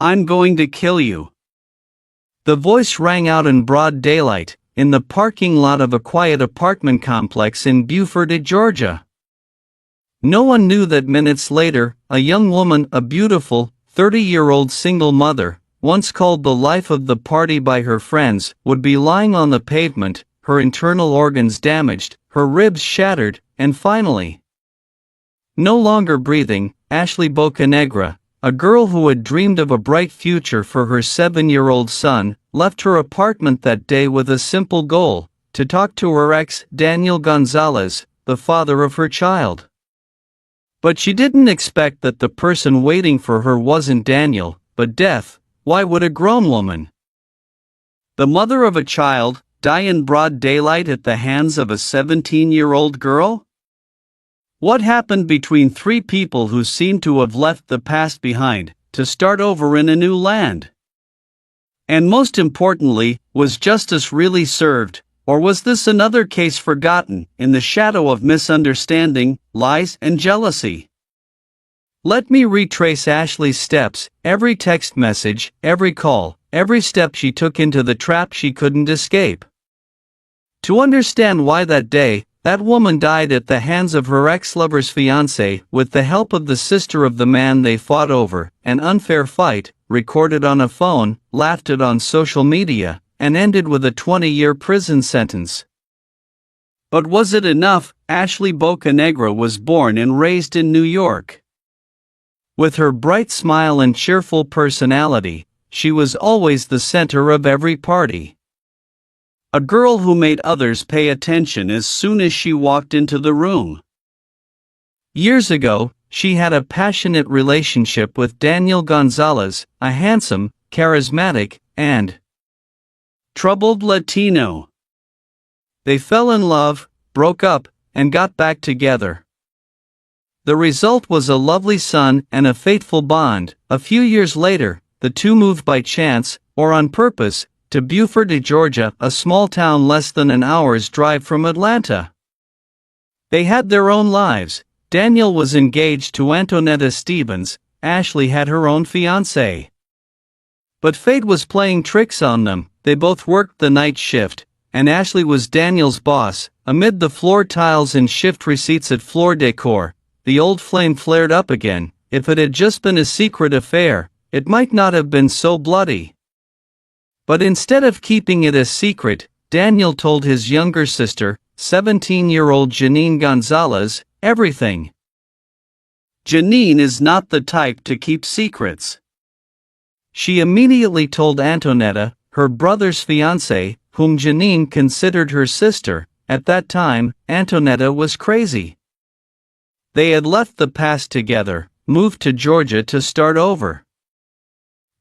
I'm going to kill you." The voice rang out in broad daylight, in the parking lot of a quiet apartment complex in Beaufort, Georgia. No one knew that minutes later, a young woman, a beautiful, 30-year-old single mother, once called the life of the party by her friends, would be lying on the pavement, her internal organs damaged, her ribs shattered, and finally, no longer breathing. Ashley Bocanegra, a girl who had dreamed of a bright future for her 7-year-old son, left her apartment that day with a simple goal: to talk to her ex, Daniel Gonzalez, the father of her child. But she didn't expect that the person waiting for her wasn't Daniel, but death. Why would a grown woman, the mother of a child, die in broad daylight at the hands of a 17-year-old girl? What happened between three people who seemed to have left the past behind, to start over in a new land? And most importantly, was justice really served, or was this another case forgotten in the shadow of misunderstanding, lies, and jealousy? Let me retrace Ashley's steps, every text message, every call, every step she took into the trap she couldn't escape. To understand why that day, that woman died at the hands of her ex-lover's fiancé, with the help of the sister of the man they fought over, an unfair fight, recorded on a phone, laughed at on social media, and ended with a 20-year prison sentence. But was it enough? Ashley Bocanegra was born and raised in New York. With her bright smile and cheerful personality, she was always the center of every party. A girl who made others pay attention as soon as she walked into the room. Years ago, she had a passionate relationship with Daniel Gonzalez, a handsome, charismatic, and troubled Latino. They fell in love, broke up, and got back together. The result was a lovely son and a faithful bond. A few years later, the two moved by chance, or on purpose, to Beaufort, Georgia, a small town less than an hour's drive from Atlanta. They had their own lives. Daniel was engaged to Antonetta Stevens, Ashley had her own fiancé. But fate was playing tricks on them. They both worked the night shift, and Ashley was Daniel's boss. Amid the floor tiles and shift receipts at Floor Decor, the old flame flared up again. If it had just been a secret affair, it might not have been so bloody. But instead of keeping it a secret, Daniel told his younger sister, 17-year-old Janine Gonzalez, everything. Janine is not the type to keep secrets. She immediately told Antonetta, her brother's fiancée, whom Janine considered her sister. At that time, Antonetta was crazy. They had left the past together, moved to Georgia to start over.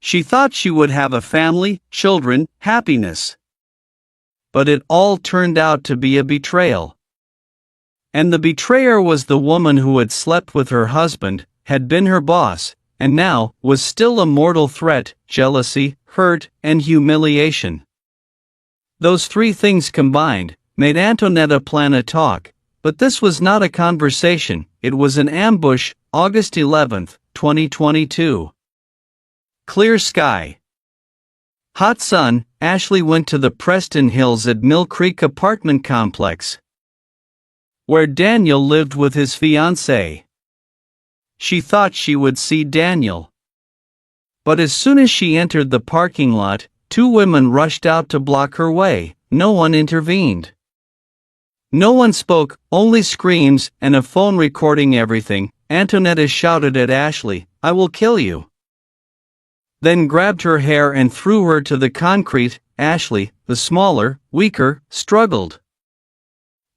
She thought she would have a family, children, happiness. But it all turned out to be a betrayal. And the betrayer was the woman who had slept with her husband, had been her boss, and now was still a mortal threat: jealousy, hurt, and humiliation. Those three things combined made Antonetta plan a talk, but this was not a conversation, it was an ambush. August 11, 2022. Clear sky. Hot sun. Ashley went to the Preston Hills at Mill Creek apartment complex, where Daniel lived with his fiancée. She thought she would see Daniel. But as soon as she entered the parking lot, two women rushed out to block her way. No one intervened. No one spoke, only screams and a phone recording everything. Antonetta shouted at Ashley, "I will kill you." Then grabbed her hair and threw her to the concrete. Ashley, the smaller, weaker, struggled.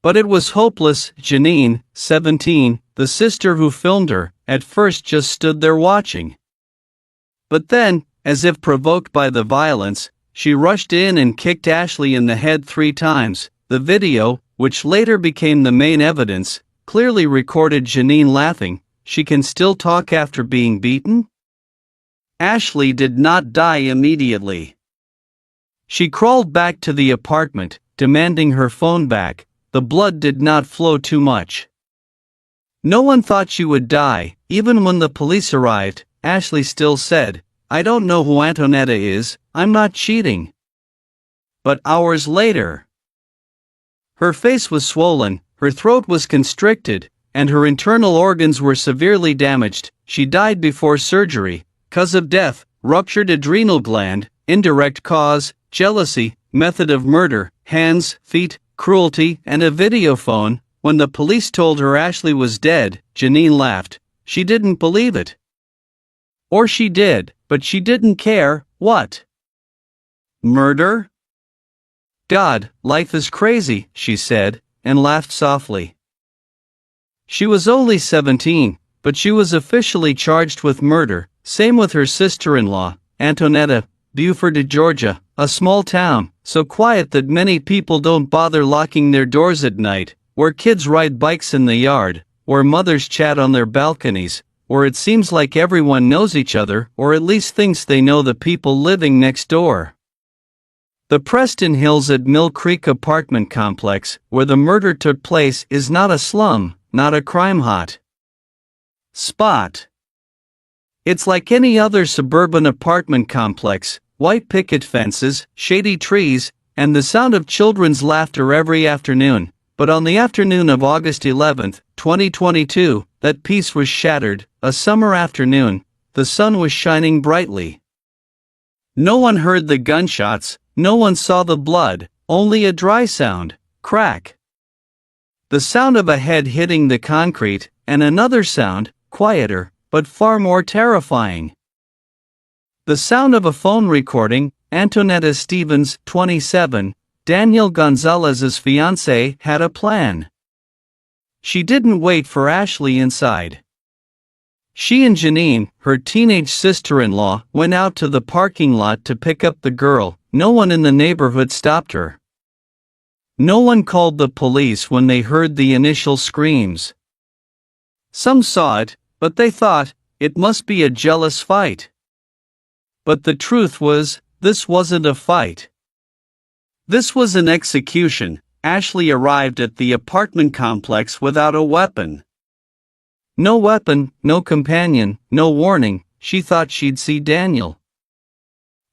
But it was hopeless. Janine, 17, the sister who filmed her, at first just stood there watching. But then, as if provoked by the violence, she rushed in and kicked Ashley in the head 3 times. The video, which later became the main evidence, clearly recorded Janine laughing. She can still talk after being beaten? Ashley did not die immediately. She crawled back to the apartment, demanding her phone back. The blood did not flow too much. No one thought she would die. Even when the police arrived, Ashley still said, I don't know who Antonetta is, I'm not cheating. But hours later, her face was swollen, her throat was constricted, and her internal organs were severely damaged. She died before surgery. Cause of death: ruptured adrenal gland. Indirect cause: jealousy. Method of murder: hands, feet, cruelty, and a videophone. When the police told her Ashley was dead, Janine laughed. She didn't believe it. Or she did, but she didn't care. What? Murder? God, life is crazy, she said, and laughed softly. She was only 17, but she was officially charged with murder. Same with her sister-in-law, Antonetta, Buford, Georgia, a small town, so quiet that many people don't bother locking their doors at night, where kids ride bikes in the yard, where mothers chat on their balconies, where it seems like everyone knows each other, or at least thinks they know the people living next door. The Preston Hills at Mill Creek apartment complex, where the murder took place, is not a slum, not a crime hot spot. It's like any other suburban apartment complex: white picket fences, shady trees, and the sound of children's laughter every afternoon. But on the afternoon of August 11, 2022, that peace was shattered. A summer afternoon, the sun was shining brightly. No one heard the gunshots, no one saw the blood, only a dry sound: crack. The sound of a head hitting the concrete, and another sound, quieter, but far more terrifying. The sound of a phone recording. Antonetta Stevens, 27, Daniel Gonzalez's fiancée, had a plan. She didn't wait for Ashley inside. She and Janine, her teenage sister-in-law, went out to the parking lot to pick up the girl. No one in the neighborhood stopped her. No one called the police when they heard the initial screams. Some saw it, but they thought, it must be a jealous fight. But the truth was, this wasn't a fight. This was an execution. Ashley arrived at the apartment complex without a weapon. No weapon, no companion, no warning. She thought she'd see Daniel.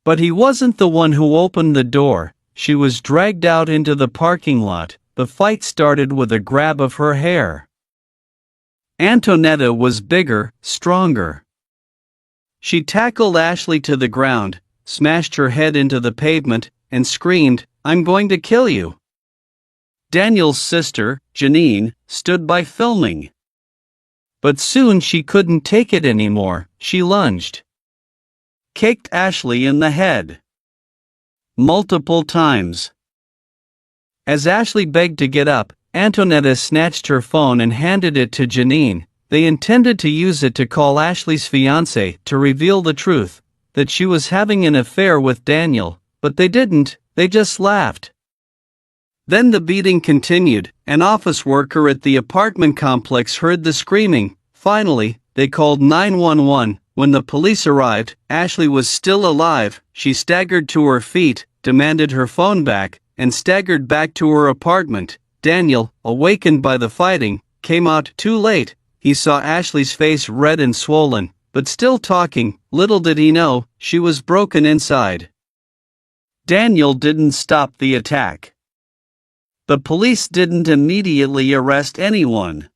But he wasn't the one who opened the door. She was dragged out into the parking lot. The fight started with a grab of her hair. Antonetta was bigger, stronger. She tackled Ashley to the ground, smashed her head into the pavement, and screamed, "I'm going to kill you." Daniel's sister, Janine, stood by filming. But soon she couldn't take it anymore. She lunged. Kicked Ashley in the head. Multiple times. As Ashley begged to get up, Antonetta snatched her phone and handed it to Janine. They intended to use it to call Ashley's fiancé to reveal the truth, that she was having an affair with Daniel, but they didn't, they just laughed. Then the beating continued. An office worker at the apartment complex heard the screaming. Finally, they called 911. When the police arrived, Ashley was still alive. She staggered to her feet, demanded her phone back, and staggered back to her apartment. Daniel, awakened by the fighting, came out too late. He saw Ashley's face red and swollen, but still talking. Little did he know, she was broken inside. Daniel didn't stop the attack. The police didn't immediately arrest anyone.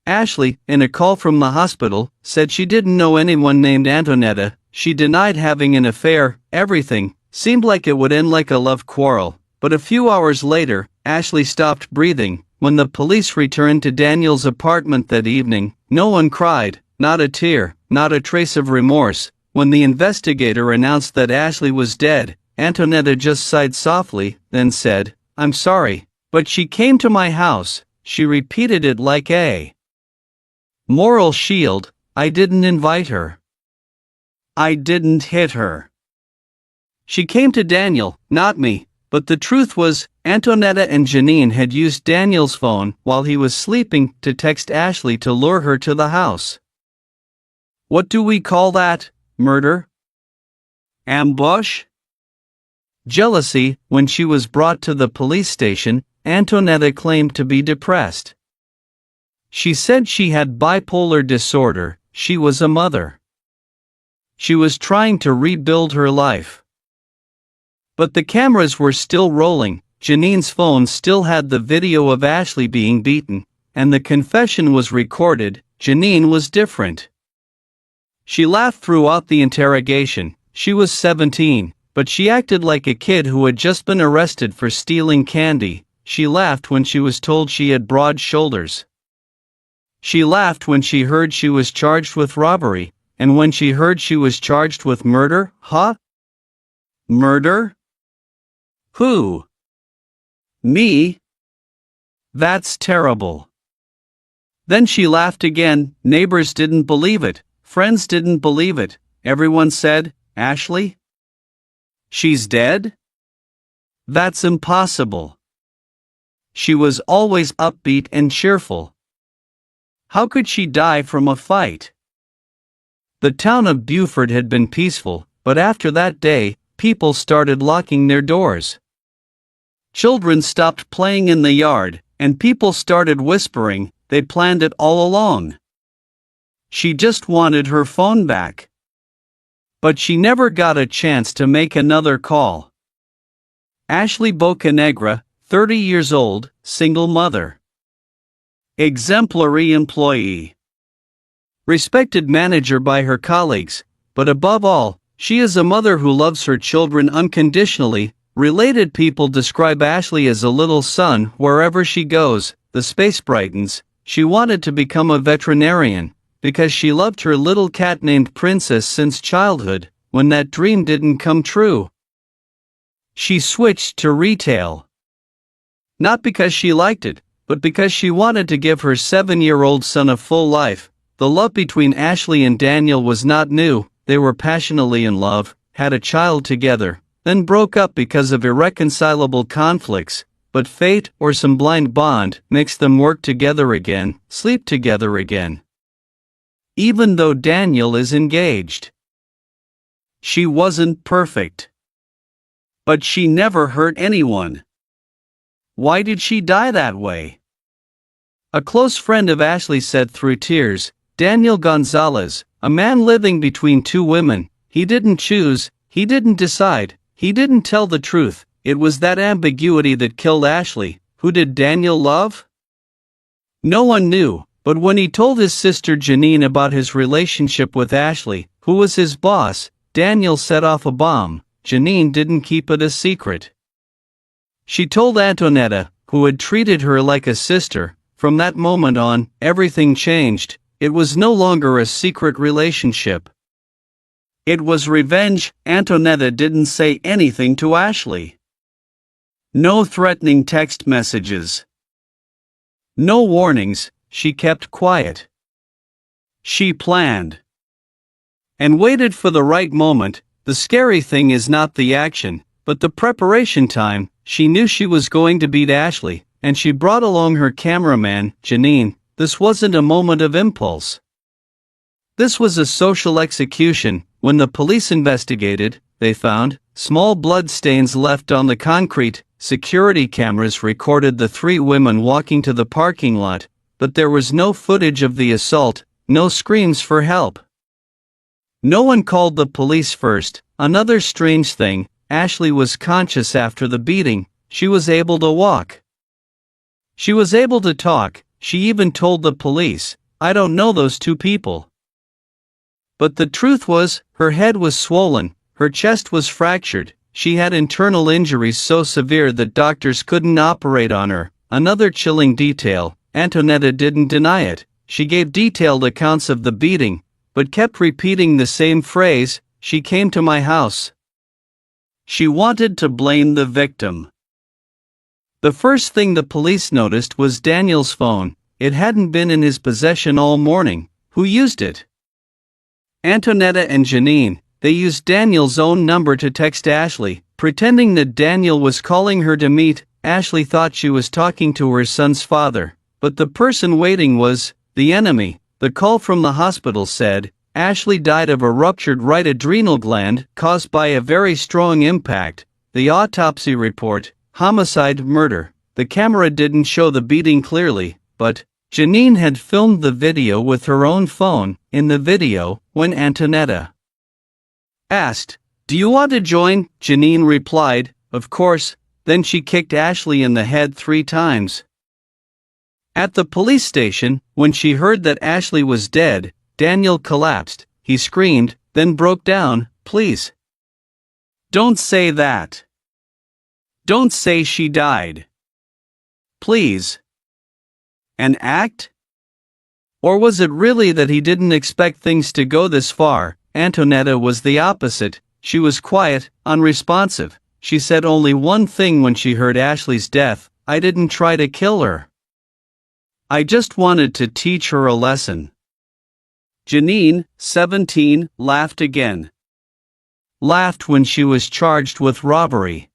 Ashley, in a call from the hospital, said she didn't know anyone named Antonetta. She denied having an affair. Everything seemed like it would end like a love quarrel. But a few hours later, Ashley stopped breathing. When the police returned to Daniel's apartment that evening, no one cried, not a tear, not a trace of remorse. When the investigator announced that Ashley was dead, Antonetta just sighed softly, then said, "I'm sorry, but she came to my house." She repeated it like a moral shield. "I didn't invite her. I didn't hit her. She came to Daniel, not me." But the truth was, Antonetta and Janine had used Daniel's phone while he was sleeping to text Ashley to lure her to the house. What do we call that? Murder? Ambush? Jealousy. When she was brought to the police station, Antonetta claimed to be depressed. She said she had bipolar disorder. She was a mother. She was trying to rebuild her life. But the cameras were still rolling. Janine's phone still had the video of Ashley being beaten, and the confession was recorded. Janine was different. She laughed throughout the interrogation. She was 17, but she acted like a kid who had just been arrested for stealing candy. She laughed when she was told she had broad shoulders. She laughed when she heard she was charged with robbery, and when she heard she was charged with murder. Huh? Murder? Who? Me? That's terrible. Then she laughed again. Neighbors didn't believe it. Friends didn't believe it. Everyone said, Ashley? She's dead? That's impossible. She was always upbeat and cheerful. How could she die from a fight? The town of Beaufort had been peaceful, but after that day, people started locking their doors. Children stopped playing in the yard, and people started whispering. They planned it all along. She just wanted her phone back. But she never got a chance to make another call. Ashley Bocanegra, 30 years old, single mother. Exemplary employee. Respected manager by her colleagues, but above all, she is a mother who loves her children unconditionally. Related people describe Ashley as a little sun wherever she goes. The space brightens. She wanted to become a veterinarian, because she loved her little cat named Princess since childhood. When that dream didn't come true, she switched to retail. Not because she liked it, but because she wanted to give her 7-year-old son a full life. The love between Ashley and Daniel was not new. They were passionately in love, had a child together, then broke up because of irreconcilable conflicts, but fate or some blind bond makes them work together again, sleep together again. Even though Daniel is engaged. She wasn't perfect. But she never hurt anyone. Why did she die that way? A close friend of Ashley said through tears, Daniel Gonzalez, a man living between two women, he didn't choose, he didn't decide, he didn't tell the truth. It was that ambiguity that killed Ashley. Who did Daniel love? No one knew, but when he told his sister Janine about his relationship with Ashley, who was his boss, Daniel set off a bomb. Janine didn't keep it a secret. She told Antonetta, who had treated her like a sister. From that moment on, everything changed. It was no longer a secret relationship. It was revenge. Antonetta didn't say anything to Ashley. No threatening text messages. No warnings. She kept quiet. She planned. And waited for the right moment. The scary thing is not the action, but the preparation time. She knew she was going to beat Ashley, and she brought along her cameraman, Janine. This wasn't a moment of impulse. This was a social execution. When the police investigated, they found small blood stains left on the concrete. Security cameras recorded the 3 women walking to the parking lot, but there was no footage of the assault, no screams for help. No one called the police first. Another strange thing, Ashley was conscious after the beating. She was able to walk. She was able to talk. She even told the police, I don't know those 2 people. But the truth was, her head was swollen, her chest was fractured, she had internal injuries so severe that doctors couldn't operate on her. Another chilling detail, Antonetta didn't deny it. She gave detailed accounts of the beating, but kept repeating the same phrase, she came to my house. She wanted to blame the victim. The first thing the police noticed was Daniel's phone. It hadn't been in his possession all morning. Who used it? Antonetta and Janine. They used Daniel's own number to text Ashley, pretending that Daniel was calling her to meet. Ashley thought she was talking to her son's father, but the person waiting was the enemy. The call from the hospital said, Ashley died of a ruptured right adrenal gland caused by a very strong impact. The autopsy report, homicide, murder. The camera didn't show the beating clearly, but Janine had filmed the video with her own phone. In the video, when Antonetta asked, "Do you want to join?" Janine replied, "Of course." Then she kicked Ashley in the head 3 times. At the police station, when she heard that Ashley was dead, Daniel collapsed. He screamed, then broke down, "Please. Don't say that. Don't say she died. Please." An act? Or was it really that he didn't expect things to go this far? Antonetta was the opposite. She was quiet, unresponsive. She said only one thing when she heard Ashley's death: "I didn't try to kill her. I just wanted to teach her a lesson." Janine, 17, laughed again. Laughed when she was charged with robbery.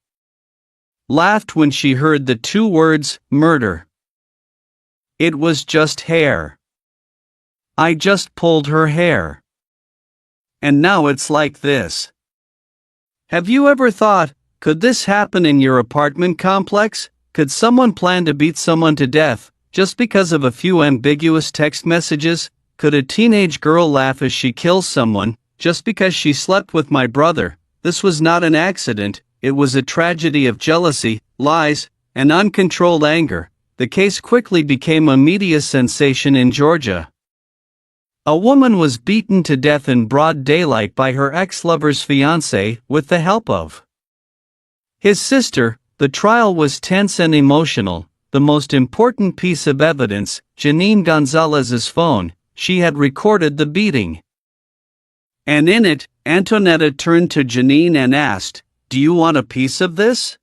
Laughed when she heard the 2 words, murder. It was just hair. I just pulled her hair. And now it's like this. Have you ever thought, could this happen in your apartment complex? Could someone plan to beat someone to death just because of a few ambiguous text messages? Could a teenage girl laugh as she kills someone just because she slept with my brother? This was not an accident, it was a tragedy of jealousy, lies, and uncontrolled anger. The case quickly became a media sensation in Georgia. A woman was beaten to death in broad daylight by her ex-lover's fiancé with the help of his sister. The trial was tense and emotional. The most important piece of evidence, Janine Gonzalez's phone. She had recorded the beating. And in it, Antonetta turned to Janine and asked, "Do you want a piece of this?"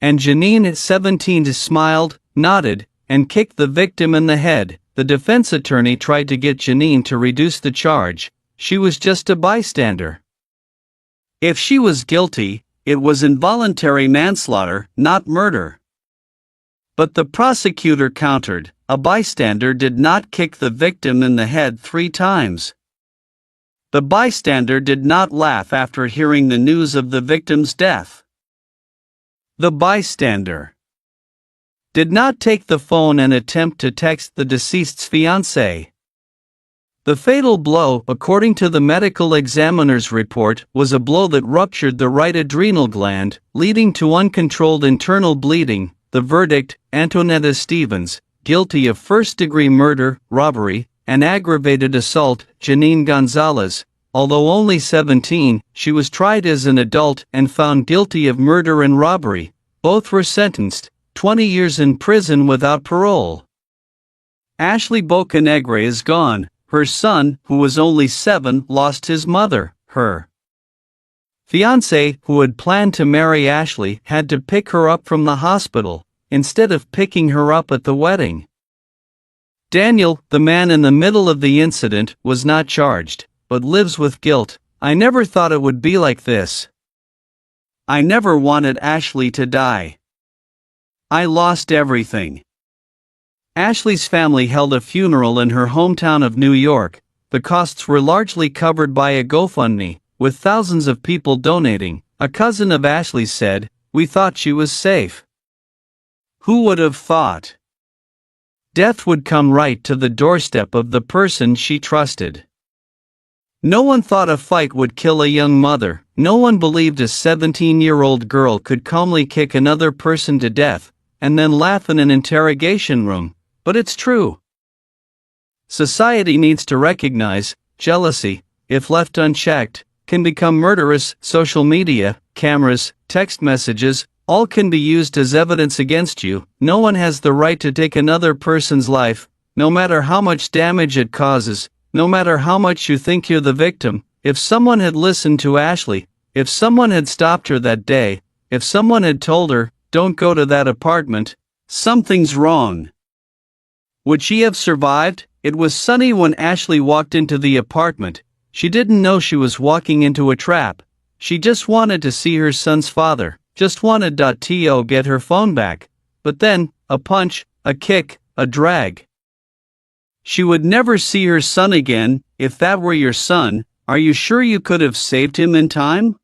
And Janine at 17 smiled, nodded, and kicked the victim in the head. The defense attorney tried to get Janine to reduce the charge. She was just a bystander. If she was guilty, it was involuntary manslaughter, not murder. But the prosecutor countered, a bystander did not kick the victim in the head 3 times. The bystander did not laugh after hearing the news of the victim's death. The bystander did not take the phone and attempt to text the deceased's fiancé. The fatal blow, according to the medical examiner's report, was a blow that ruptured the right adrenal gland, leading to uncontrolled internal bleeding. The verdict: Antonetta Stevens, guilty of first-degree murder, robbery, and aggravated assault. Janine Gonzalez, although only 17, she was tried as an adult and found guilty of murder and robbery. Both were sentenced 20 years in prison without parole. Ashley Bocanegra is gone. Her son, who was only 7, lost his mother. Her fiancé, who had planned to marry Ashley, had to pick her up from the hospital, instead of picking her up at the wedding. Daniel, the man in the middle of the incident, was not charged, but lives with guilt. "I never thought it would be like this. I never wanted Ashley to die. I lost everything." Ashley's family held a funeral in her hometown of New York. The costs were largely covered by a GoFundMe, with thousands of people donating. A cousin of Ashley said, "We thought she was safe. Who would have thought? Death would come right to the doorstep of the person she trusted. No one thought a fight would kill a young mother. No one believed a 17-year-old girl could calmly kick another person to death, and then laugh in an interrogation room. But it's true. Society needs to recognize, jealousy, if left unchecked, can become murderous. Social media, cameras, text messages, all can be used as evidence against you. No one has the right to take another person's life, no matter how much damage it causes, no matter how much you think you're the victim. If someone had listened to Ashley, if someone had stopped her that day, if someone had told her, "Don't go to that apartment, something's wrong," would she have survived? It was sunny when Ashley walked into the apartment. She didn't know she was walking into a trap. She just wanted to see her son's father, just wanted to get her phone back. But then, a punch, a kick, a drag. She would never see her son again. If that were your son, are you sure you could have saved him in time?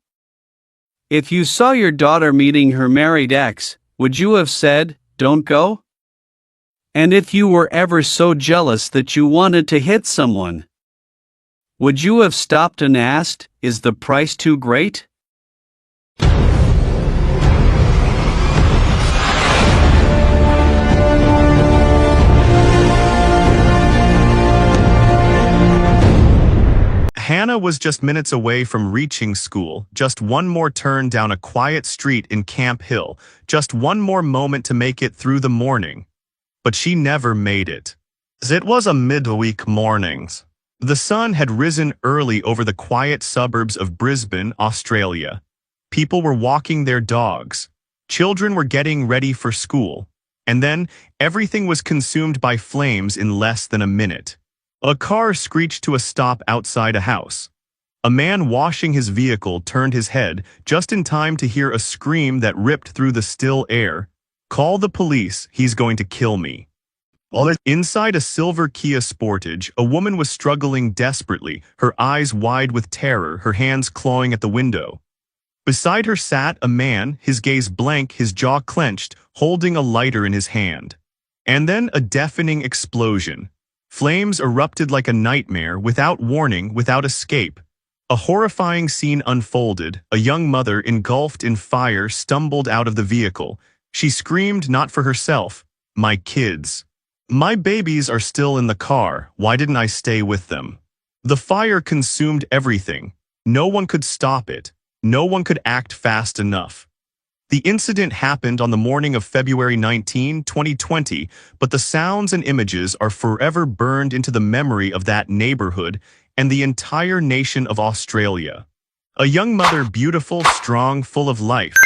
If you saw your daughter meeting her married ex, would you have said, "Don't go"? And if you were ever so jealous that you wanted to hit someone, Would you have stopped and asked, "Is the price too great?" Hannah was just minutes away from reaching school, just one more turn down a quiet street in Camp Hill, just one more moment to make it through the morning. But she never made it. It was a midweek morning. The sun had risen early over the quiet suburbs of Brisbane, Australia. People were walking their dogs. Children were getting ready for school. And then, everything was consumed by flames in less than a minute. A car screeched to a stop outside a house. A man washing his vehicle turned his head just in time to hear a scream that ripped through the still air. "Call the police, he's going to kill me." Inside a silver Kia Sportage, a woman was struggling desperately, her eyes wide with terror, her hands clawing at the window. Beside her sat a man, his gaze blank, his jaw clenched, holding a lighter in his hand. And then a deafening explosion. Flames erupted like a nightmare, without warning, without escape. A horrifying scene unfolded. A young mother, engulfed in fire, stumbled out of the vehicle. She screamed not for herself, "My kids. My babies are still in the car. Why didn't I stay with them?" The fire consumed everything. No one could stop it. No one could act fast enough. The incident happened on the morning of February 19, 2020, but the sounds and images are forever burned into the memory of that neighborhood and the entire nation of Australia. A young mother, beautiful, strong, full of life.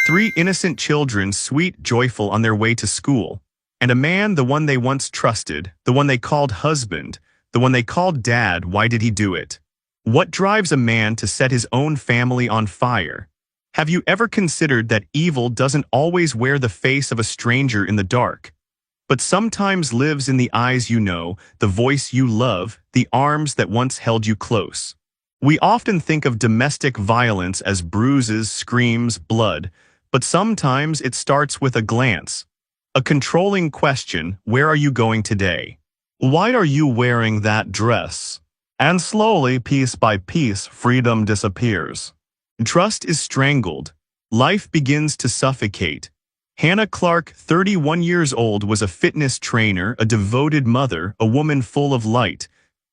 3 innocent children, sweet, joyful, on their way to school. And a man, the one they once trusted, the one they called husband, the one they called dad. Why did he do it? What drives a man to set his own family on fire? Have you ever considered that evil doesn't always wear the face of a stranger in the dark, but sometimes lives in the eyes you know, the voice you love, the arms that once held you close? We often think of domestic violence as bruises, screams, blood, but sometimes it starts with a glance. A controlling question, "Where are you going today? Why are you wearing that dress?" And slowly, piece by piece, freedom disappears. Trust is strangled. Life begins to suffocate. Hannah Clark, 31 years old, was a fitness trainer, a devoted mother, a woman full of light.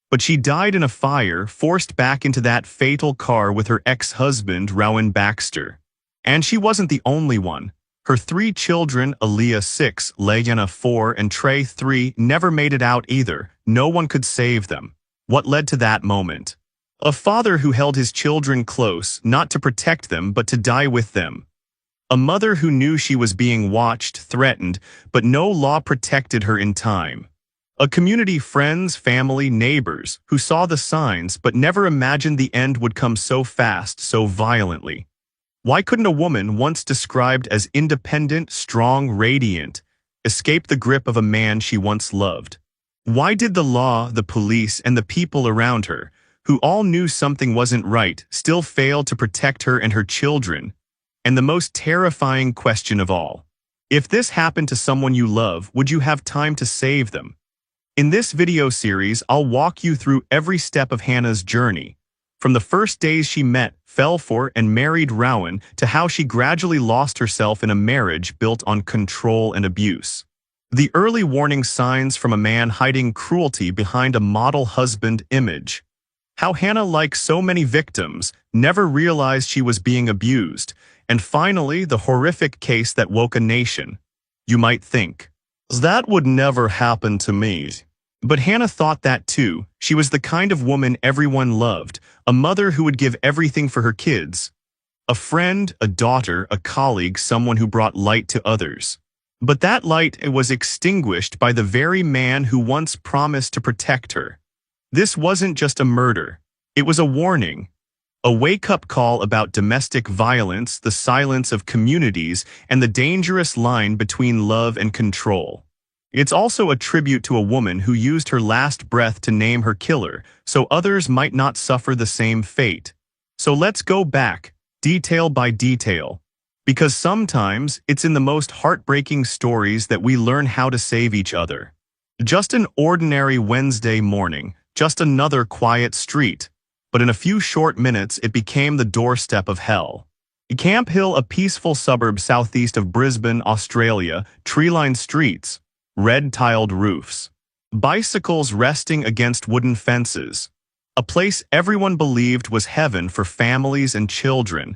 But she died in a fire, forced back into that fatal car with her ex-husband, Rowan Baxter. And she wasn't the only one. Her 3 children, Aaliyah 6, Leanna 4, and Trey 3, never made it out either. No one could save them. What led to that moment? A father who held his children close, not to protect them, but to die with them. A mother who knew she was being watched, threatened, but no law protected her in time. A community, friends, family, neighbors, who saw the signs but never imagined the end would come so fast, so violently. Why couldn't a woman, once described as independent, strong, radiant, escape the grip of a man she once loved? Why did the law, the police, and the people around her, who all knew something wasn't right, still fail to protect her and her children? And the most terrifying question of all, if this happened to someone you love, would you have time to save them? In this video series, I'll walk you through every step of Hannah's journey, from the first days she met, fell for, and married Rowan, to how she gradually lost herself in a marriage built on control and abuse. The early warning signs from a man hiding cruelty behind a model husband image. How Hannah, like so many victims, never realized she was being abused. And finally, the horrific case that woke a nation. You might think, that would never happen to me. But Hannah thought that too. She was the kind of woman everyone loved, a mother who would give everything for her kids. A friend, a daughter, a colleague, someone who brought light to others. But that light was extinguished by the very man who once promised to protect her. This wasn't just a murder. It was a warning. A wake-up call about domestic violence, the silence of communities, and the dangerous line between love and control. It's also a tribute to a woman who used her last breath to name her killer, so others might not suffer the same fate. So let's go back, detail by detail. Because sometimes, it's in the most heartbreaking stories that we learn how to save each other. Just an ordinary Wednesday morning, just another quiet street. but in a few short minutes it became the doorstep of hell. Camp Hill, a peaceful suburb southeast of Brisbane, Australia, tree-lined streets, red-tiled roofs, bicycles resting against wooden fences, a place everyone believed was heaven for families and children.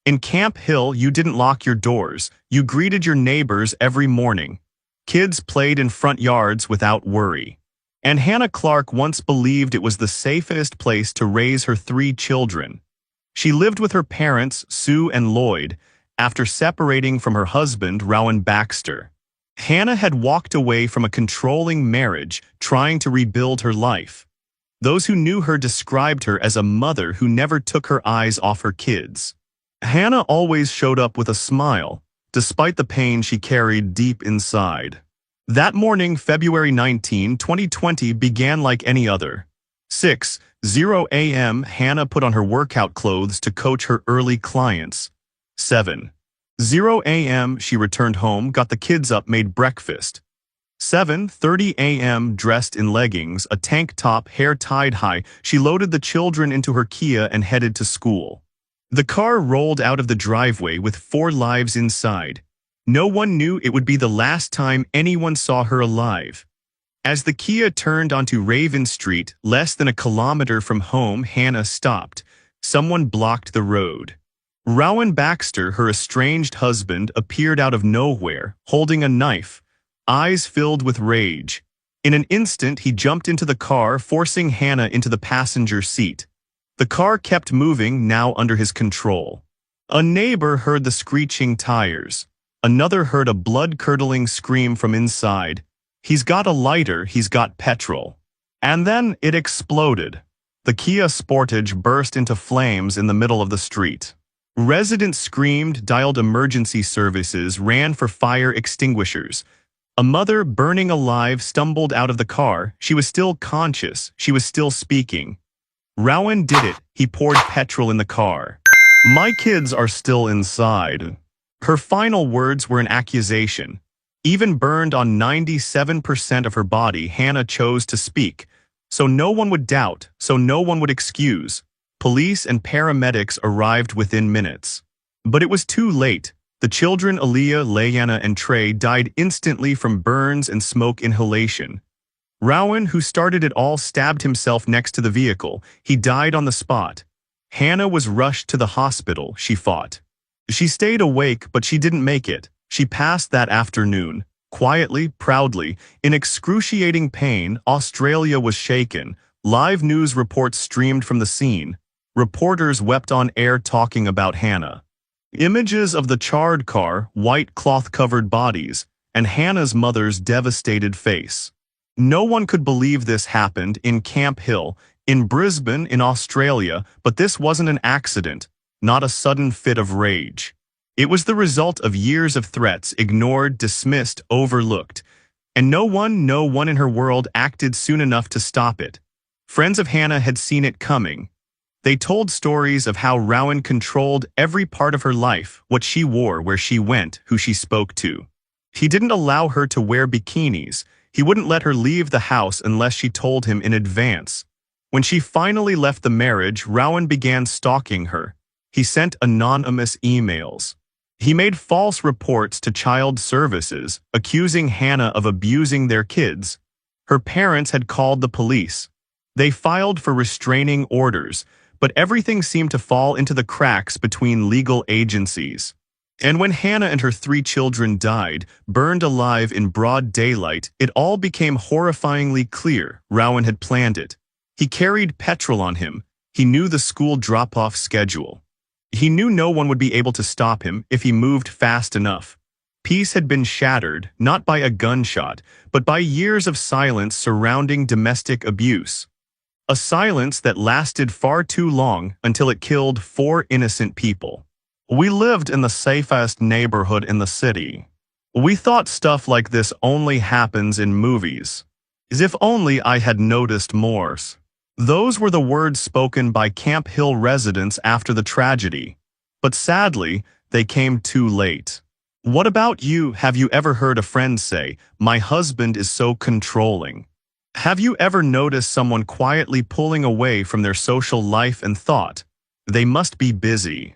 In Camp Hill, you didn't lock your doors, you greeted your neighbors every morning. Kids played in front yards without worry. And Hannah Clark once believed it was the safest place to raise her 3 children. She lived with her parents, Sue and Lloyd, after separating from her husband, Rowan Baxter. Hannah had walked away from a controlling marriage, trying to rebuild her life. Those who knew her described her as a mother who never took her eyes off her kids. Hannah always showed up with a smile, despite the pain she carried deep inside. That morning, February 19, 2020, began like any other. 6:00 a.m. Hannah put on her workout clothes to coach her early clients. 7:00 a.m. she returned home, got the kids up, made breakfast. 7:30 a.m. dressed in leggings, a tank top, hair tied high, she loaded the children into her Kia and headed to school. The car rolled out of the driveway with 4 lives inside. No one knew it would be the last time anyone saw her alive. As the Kia turned onto Raven Street, less than a kilometer from home, Hannah stopped. Someone blocked the road. Rowan Baxter, her estranged husband, appeared out of nowhere, holding a knife, eyes filled with rage. In an instant, he jumped into the car, forcing Hannah into the passenger seat. The car kept moving, now under his control. A neighbor heard the screeching tires. Another heard a blood-curdling scream from inside. "He's got a lighter, he's got petrol." And then it exploded. The Kia Sportage burst into flames in the middle of the street. Residents screamed, dialed emergency services, ran for fire extinguishers. A mother, burning alive, stumbled out of the car. She was still conscious. She was still speaking. Rowan did it. He poured petrol in the car. "My kids are still inside." Her final words were an accusation. Even burned on 97% of her body, Hannah chose to speak. So no one would doubt, so no one would excuse. Police and paramedics arrived within minutes. But it was too late. The children, Aaliyah, Leanna, and Trey, died instantly from burns and smoke inhalation. Rowan, who started it all, stabbed himself next to the vehicle. He died on the spot. Hannah was rushed to the hospital. She fought. She stayed awake, but she didn't make it. She passed that afternoon. Quietly, proudly, in excruciating pain, Australia was shaken. Live news reports streamed from the scene. Reporters wept on air talking about Hannah. Images of the charred car, white cloth-covered bodies, and Hannah's mother's devastated face. No one could believe this happened in Camp Hill, in Brisbane, in Australia, but this wasn't an accident, not a sudden fit of rage. It was the result of years of threats, ignored, dismissed, overlooked. And no one in her world acted soon enough to stop it. Friends of Hannah had seen it coming. They told stories of how Rowan controlled every part of her life, what she wore, where she went, who she spoke to. He didn't allow her to wear bikinis. He wouldn't let her leave the house unless she told him in advance. When she finally left the marriage, Rowan began stalking her. He sent anonymous emails. He made false reports to child services, accusing Hannah of abusing their kids. Her parents had called the police. They filed for restraining orders, but everything seemed to fall into the cracks between legal agencies. And when Hannah and her 3 children died, burned alive in broad daylight, it all became horrifyingly clear Rowan had planned it. He carried petrol on him. He knew the school drop-off schedule. He knew no one would be able to stop him if he moved fast enough. Peace had been shattered, not by a gunshot, but by years of silence surrounding domestic abuse. A silence that lasted far too long until it killed 4 innocent people. "We lived in the safest neighborhood in the city. We thought stuff like this only happens in movies. As if only I had noticed more." Those were the words spoken by Camp Hill residents after the tragedy. But sadly, they came too late. What about you? Have you ever heard a friend say, "My husband is so controlling"? Have you ever noticed someone quietly pulling away from their social life and thought, they must be busy?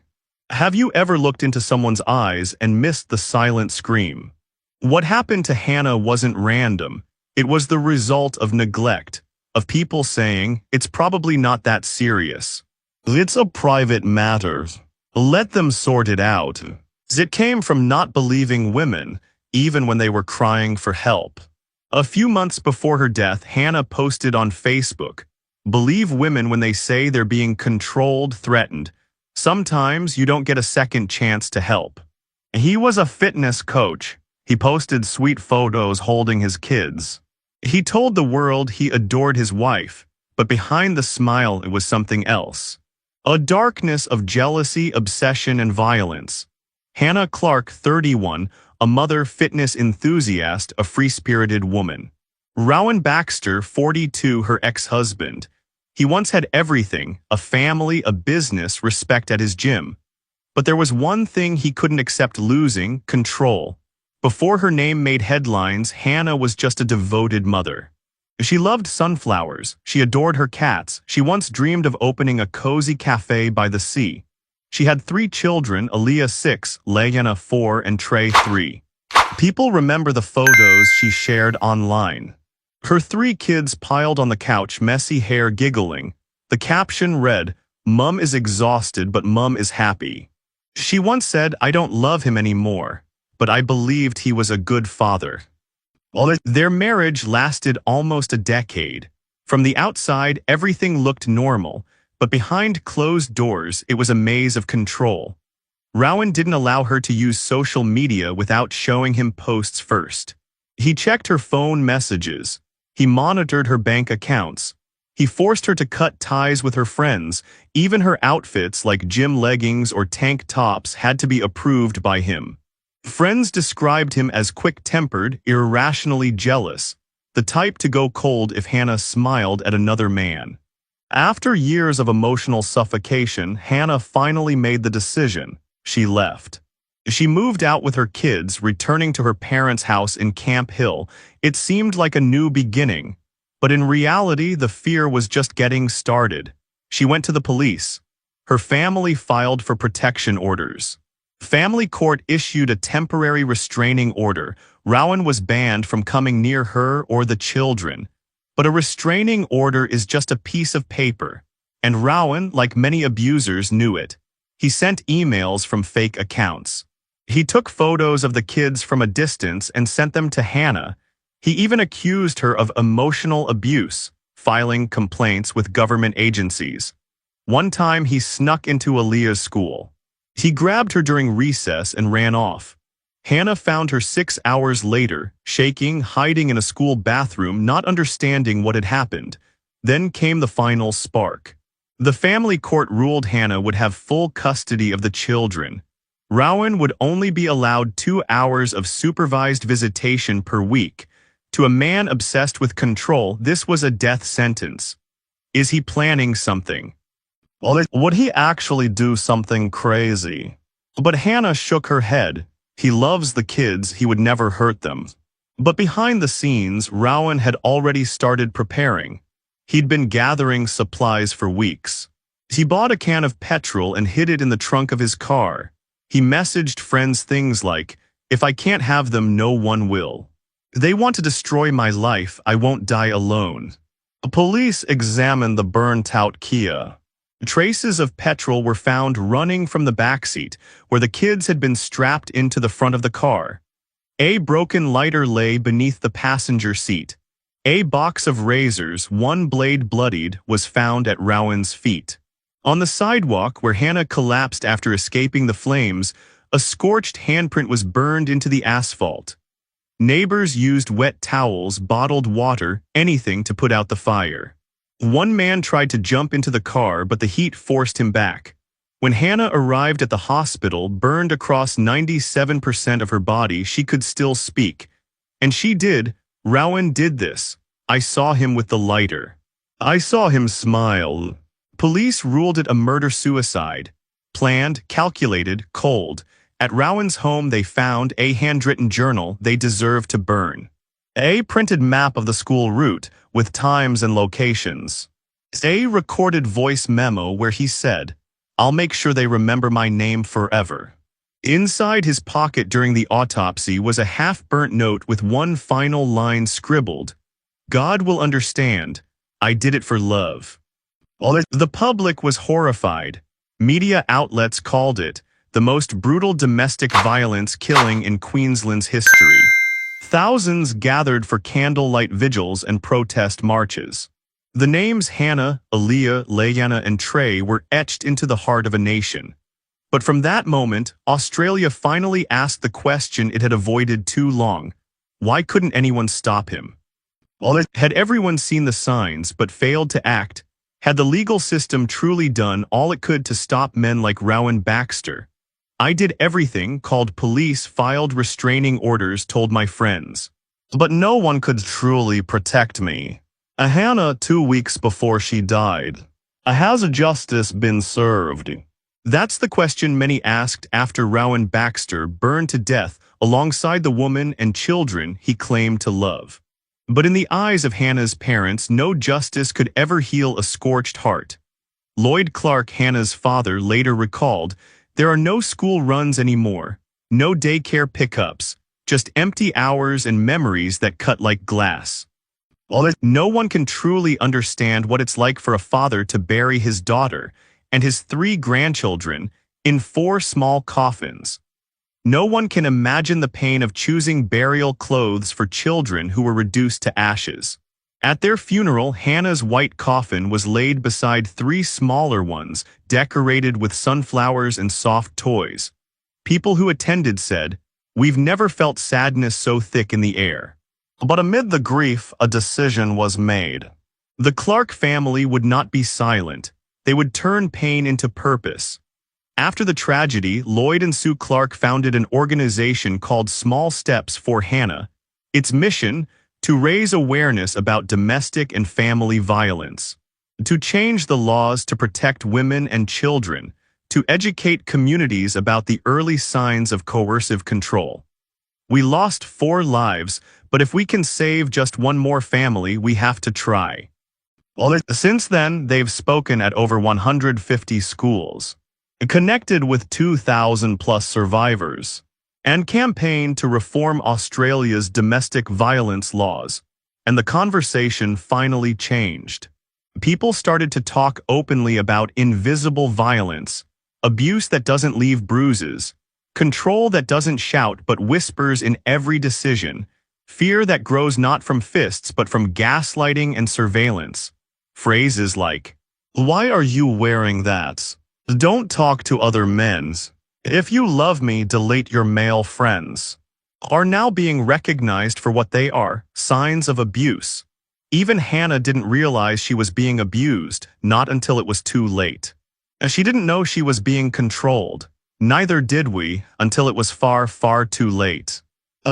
Have you ever looked into someone's eyes and missed the silent scream? What happened to Hannah wasn't random. It was the result of neglect, of people saying, it's probably not that serious. It's a private matter. Let them sort it out. It came from not believing women, even when they were crying for help. A few months before her death, Hannah posted on Facebook, "Believe women when they say they're being controlled, threatened. Sometimes you don't get a second chance to help." He was a fitness coach. He posted sweet photos holding his kids. He told the world he adored his wife, but behind the smile it was something else. A darkness of jealousy, obsession, and violence. Hannah Clark, 31, a mother, fitness enthusiast, a free-spirited woman. Rowan Baxter, 42, her ex-husband. He once had everything, a family, a business, respect at his gym. But there was one thing he couldn't accept losing: control. Before her name made headlines, Hannah was just a devoted mother. She loved sunflowers, she adored her cats, she once dreamed of opening a cozy cafe by the sea. She had 3 children, Aaliyah 6, Layana 4, and Trey 3. People remember the photos she shared online. Her 3 kids piled on the couch, messy hair, giggling. The caption read, "Mum is exhausted, but Mum is happy." She once said, "I don't love him anymore, but I believed he was a good father." Their marriage lasted almost a decade. From the outside, everything looked normal, but behind closed doors, it was a maze of control. Rowan didn't allow her to use social media without showing him posts first. He checked her phone messages. He monitored her bank accounts. He forced her to cut ties with her friends. Even her outfits, like gym leggings or tank tops, had to be approved by him. Friends described him as quick-tempered, irrationally jealous, the type to go cold if Hannah smiled at another man. After years of emotional suffocation, Hannah finally made the decision. She left. She moved out with her kids, returning to her parents' house in Camp Hill. It seemed like a new beginning, but in reality, the fear was just getting started. She went to the police. Her family filed for protection orders. Family court issued a temporary restraining order. Rowan was banned from coming near her or the children. But a restraining order is just a piece of paper, and Rowan, like many abusers, knew it. He sent emails from fake accounts. He took photos of the kids from a distance and sent them to Hannah. He even accused her of emotional abuse, filing complaints with government agencies. One time he snuck into Aaliyah's school. He grabbed her during recess and ran off. Hannah found her 6 hours later, shaking, hiding in a school bathroom, not understanding what had happened. Then came the final spark. The family court ruled Hannah would have full custody of the children. Rowan would only be allowed 2 hours of supervised visitation per week. To a man obsessed with control, this was a death sentence. Is he planning something? Would he actually do something crazy? But Hannah shook her head. He loves the kids, he would never hurt them. But behind the scenes, Rowan had already started preparing. He'd been gathering supplies for weeks. He bought a can of petrol and hid it in the trunk of his car. He messaged friends things like, "If I can't have them, no one will. They want to destroy my life, I won't die alone." Police examined the burnt-out Kia. Traces of petrol were found running from the backseat, where the kids had been strapped into the front of the car. A broken lighter lay beneath the passenger seat. A box of razors, one blade bloodied, was found at Rowan's feet. On the sidewalk where Hannah collapsed after escaping the flames, a scorched handprint was burned into the asphalt. Neighbors used wet towels, bottled water, anything to put out the fire. One man tried to jump into the car, but the heat forced him back. When Hannah arrived at the hospital, burned across 97% of her body, she could still speak. And she did. "Rowan did this. I saw him with the lighter. I saw him smile." Police ruled it a murder-suicide. Planned, calculated, cold. At Rowan's home they found a handwritten journal they deserved to burn. A printed map of the school route, with times and locations. A recorded voice memo where he said, "I'll make sure they remember my name forever." Inside his pocket during the autopsy was a half-burnt note with one final line scribbled, "God will understand. I did it for love." The public was horrified. Media outlets called it the most brutal domestic violence killing in Queensland's history. Thousands gathered for candlelight vigils and protest marches. The names Hannah, Aaliyah, Leanna, and Trey were etched into the heart of a nation. But from that moment, Australia finally asked the question it had avoided too long. Why couldn't anyone stop him? Had everyone seen the signs but failed to act? Had the legal system truly done all it could to stop men like Rowan Baxter? "I did everything, called police, filed restraining orders, told my friends. But no one could truly protect me. Hannah 2 weeks before she died. Has justice been served?" That's the question many asked after Rowan Baxter burned to death alongside the woman and children he claimed to love. But in the eyes of Hannah's parents, no justice could ever heal a scorched heart. Lloyd Clark, Hannah's father, later recalled, "There are no school runs anymore, no daycare pickups, just empty hours and memories that cut like glass." No one can truly understand what it's like for a father to bury his daughter and his 3 grandchildren in 4 small coffins. No one can imagine the pain of choosing burial clothes for children who were reduced to ashes. At their funeral, Hannah's white coffin was laid beside 3 smaller ones, decorated with sunflowers and soft toys. People who attended said, "We've never felt sadness so thick in the air." But amid the grief, a decision was made. The Clark family would not be silent. They would turn pain into purpose. After the tragedy, Lloyd and Sue Clark founded an organization called Small Steps for Hannah. Its mission, to raise awareness about domestic and family violence, to change the laws to protect women and children, to educate communities about the early signs of coercive control. "We lost 4 lives, but if we can save just one more family, we have to try." Since then, they've spoken at over 150 schools, connected with 2,000+ survivors, and campaigned to reform Australia's domestic violence laws. And the conversation finally changed. People started to talk openly about invisible violence, abuse that doesn't leave bruises, control that doesn't shout but whispers in every decision, fear that grows not from fists but from gaslighting and surveillance. Phrases like, "Why are you wearing that? Don't talk to other men. If you love me, delete your male friends," are now being recognized for what they are, signs of abuse. Even Hannah didn't realize she was being abused, not until it was too late. She didn't know she was being controlled. Neither did we, until it was far, far too late.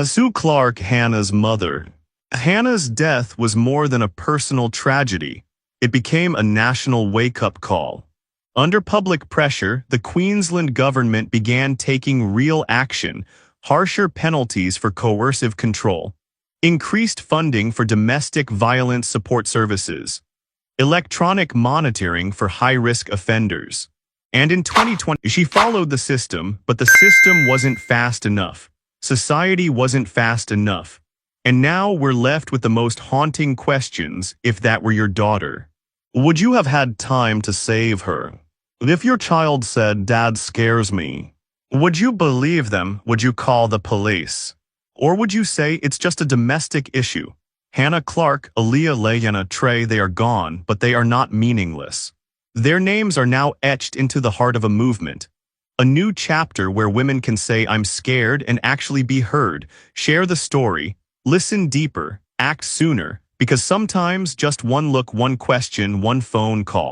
Sue Clark, Hannah's mother. Hannah's death was more than a personal tragedy. It became a national wake-up call. Under public pressure, the Queensland government began taking real action, harsher penalties for coercive control, increased funding for domestic violence support services, electronic monitoring for high-risk offenders. And in 2020, she followed the system, but the system wasn't fast enough. Society wasn't fast enough. And now we're left with the most haunting questions. If that were your daughter, would you have had time to save her? If your child said, "Dad scares me," would you believe them? Would you call the police? Or would you say it's just a domestic issue? Hannah Clark, Aaliyah, Leanna, Trey, they are gone, but they are not meaningless. Their names are now etched into the heart of a movement. A new chapter where women can say, "I'm scared," and actually be heard. Share the story. Listen deeper. Act sooner. Because sometimes just one look, one question, one phone call